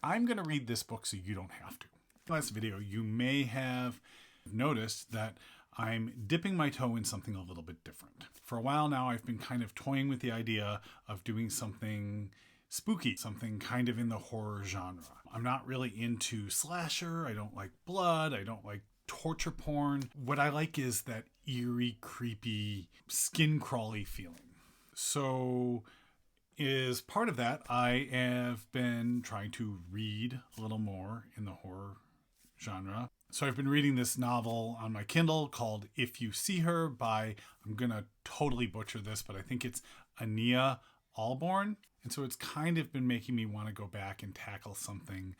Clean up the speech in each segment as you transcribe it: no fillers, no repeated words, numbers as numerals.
I'm going to read this book so you don't have to. Last video, you may have noticed that I'm dipping my toe in something a little bit different. For a while now, I've been kind of toying with the idea of doing something spooky, something kind of in the horror genre. I'm not really into slasher. I don't like blood. I don't like torture porn. What I like is that eerie, creepy, skin crawly feeling. So as part of that, I have been trying to read a little more in the horror genre. So I've been reading this novel on my Kindle called If You See Her by, I'm going to totally butcher this, but I think it's Ania Allborn. And so it's kind of been making me want to go back and tackle something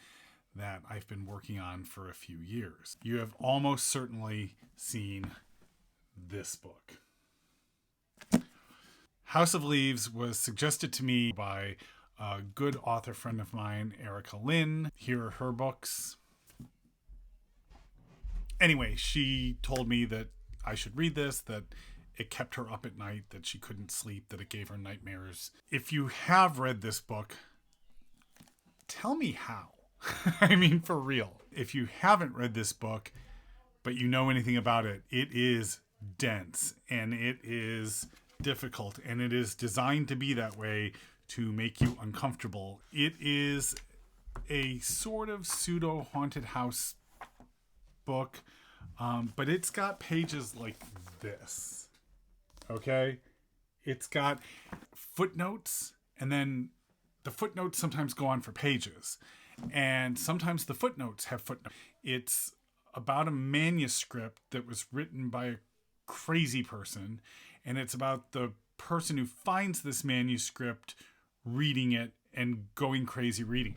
that I've been working on for a few years. You have almost certainly seen this book. House of Leaves was suggested to me by a good author friend of mine, Erica Lynn. Here are her books. Anyway, she told me that I should read this, that it kept her up at night, that she couldn't sleep, that it gave her nightmares. If you have read this book, tell me how. I mean, for real. If you haven't read this book, but you know anything about it, it is dense and it is difficult and it is designed to be that way to make you uncomfortable. It is a sort of pseudo haunted house book, but it's got pages like this. Okay? It's got footnotes, and then the footnotes sometimes go on for pages, and sometimes the footnotes have footnotes. It's about a manuscript that was written by a crazy person, and it's about the person who finds this manuscript reading it and going crazy reading.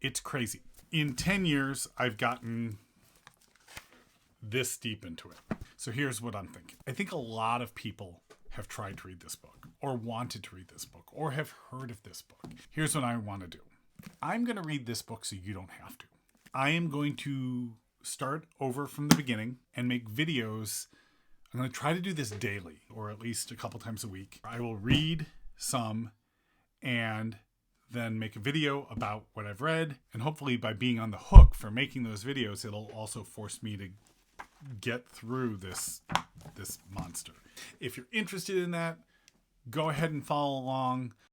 It's crazy. In 10 years, I've gotten this deep into it. So here's what I'm thinking. I think a lot of people have tried to read this book or wanted to read this book or have heard of this book. Here's what I want to do. I'm going to read this book so you don't have to. I am going to start over from the beginning and make videos. I'm going to try to do this daily or at least a couple times a week. I will read some and then make a video about what I've read. And hopefully by being on the hook for making those videos, it'll also force me to get through this monster. If you're interested in that, go ahead and follow along.